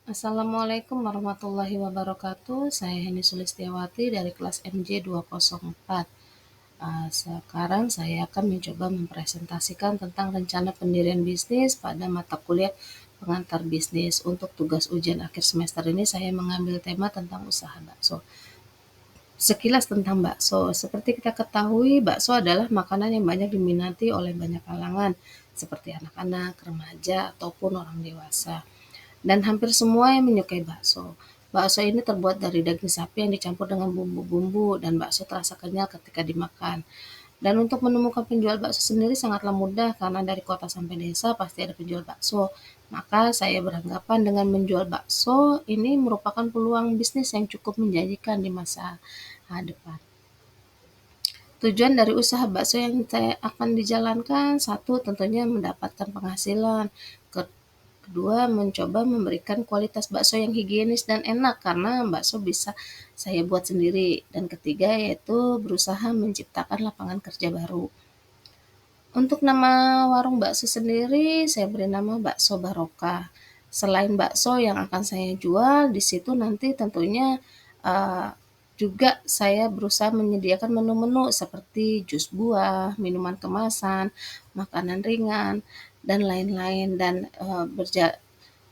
Assalamualaikum warahmatullahi wabarakatuh. Saya Heni Sulistiawati dari kelas MJ 204. Sekarang saya akan mencoba mempresentasikan tentang rencana pendirian bisnis pada mata kuliah pengantar bisnis. Untuk tugas ujian akhir semester ini saya mengambil tema tentang usaha bakso. Sekilas tentang bakso, seperti kita ketahui, bakso adalah makanan yang banyak diminati oleh banyak kalangan, seperti anak-anak, remaja, ataupun orang dewasa. Dan hampir semua yang menyukai bakso. Bakso ini terbuat dari daging sapi yang dicampur dengan bumbu-bumbu dan bakso terasa kenyal ketika dimakan. Dan untuk menemukan penjual bakso sendiri sangatlah mudah karena dari kota sampai desa pasti ada penjual bakso. Maka saya beranggapan dengan menjual bakso ini merupakan peluang bisnis yang cukup menjanjikan di masa depan. Tujuan dari usaha bakso yang saya akan dijalankan, satu tentunya mendapatkan penghasilan, kedua mencoba memberikan kualitas bakso yang higienis dan enak karena bakso bisa saya buat sendiri, dan ketiga yaitu berusaha menciptakan lapangan kerja baru. Untuk nama warung bakso sendiri saya beri nama Bakso Barokah. Selain bakso yang akan saya jual, di situ nanti tentunya juga saya berusaha menyediakan menu-menu seperti jus buah, minuman kemasan, makanan ringan, dan lain-lain. Dan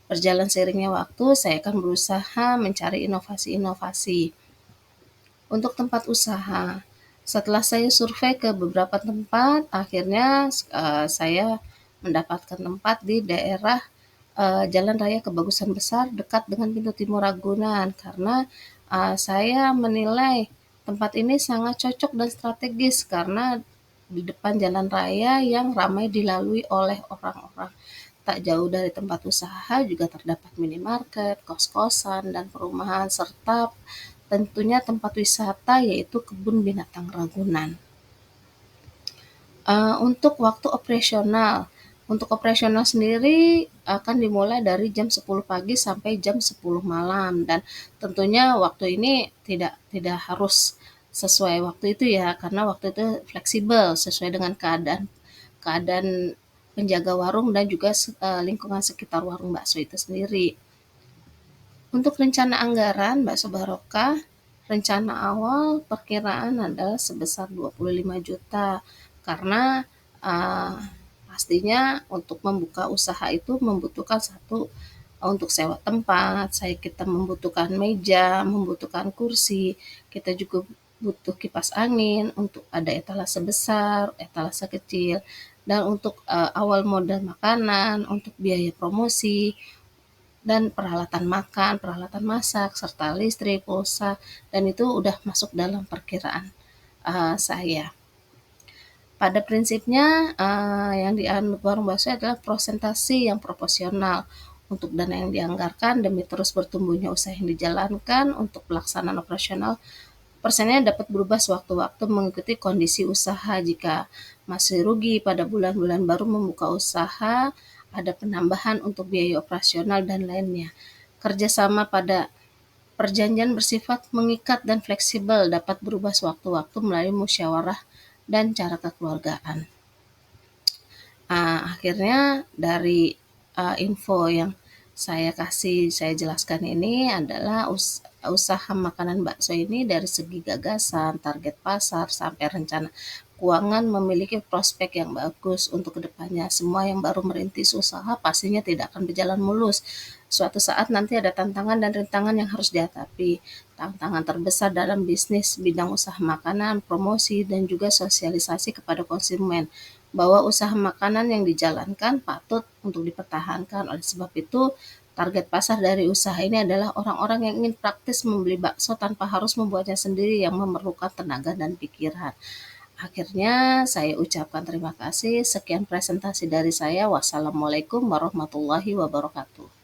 berjalan seiringnya waktu, saya akan berusaha mencari inovasi-inovasi. Untuk tempat usaha, setelah saya survei ke beberapa tempat, akhirnya saya mendapatkan tempat di daerah Jalan Raya Kebagusan Besar dekat dengan pintu timur Ragunan, karena saya menilai tempat ini sangat cocok dan strategis karena di depan jalan raya yang ramai dilalui oleh orang-orang. Tak jauh dari tempat usaha juga terdapat minimarket, kos-kosan, dan perumahan, serta tentunya tempat wisata yaitu Kebun Binatang Ragunan. Untuk waktu operasional sendiri akan dimulai dari jam 10 pagi sampai jam 10 malam, dan tentunya waktu ini tidak harus sesuai waktu itu ya, karena waktu itu fleksibel sesuai dengan keadaan penjaga warung dan juga lingkungan sekitar warung bakso itu sendiri. Untuk rencana anggaran Bakso Barokah, rencana awal perkiraan adalah sebesar 25 juta karena pastinya untuk membuka usaha itu membutuhkan untuk sewa tempat, kita membutuhkan meja, membutuhkan kursi, kita juga butuh kipas angin, untuk ada etalase besar, etalase kecil, dan untuk awal modal makanan, untuk biaya promosi, dan peralatan makan, peralatan masak, serta listrik, pulsa, dan itu udah masuk dalam perkiraan saya. Pada prinsipnya yang dianut warung bakso adalah presentasi yang proporsional untuk dana yang dianggarkan demi terus bertumbuhnya usaha yang dijalankan. Untuk pelaksanaan operasional, persennya dapat berubah sewaktu-waktu mengikuti kondisi usaha. Jika masih rugi pada bulan-bulan baru membuka usaha, ada penambahan untuk biaya operasional dan lainnya. Kerjasama pada perjanjian bersifat mengikat dan fleksibel dapat berubah sewaktu-waktu melalui musyawarah dan cara kekeluargaan. Akhirnya dari info yang saya jelaskan ini adalah usaha makanan bakso ini dari segi gagasan, target pasar, sampai rencana keuangan memiliki prospek yang bagus untuk kedepannya. Semua yang baru merintis usaha pastinya tidak akan berjalan mulus. Suatu saat nanti ada tantangan dan rintangan yang harus dihadapi. Tantangan terbesar dalam bisnis bidang usaha makanan, promosi, dan juga sosialisasi kepada konsumen bahwa usaha makanan yang dijalankan patut untuk dipertahankan. Oleh sebab itu, target pasar dari usaha ini adalah orang-orang yang ingin praktis membeli bakso tanpa harus membuatnya sendiri yang memerlukan tenaga dan pikiran. Akhirnya saya ucapkan terima kasih. Sekian presentasi dari saya. Wassalamualaikum warahmatullahi wabarakatuh.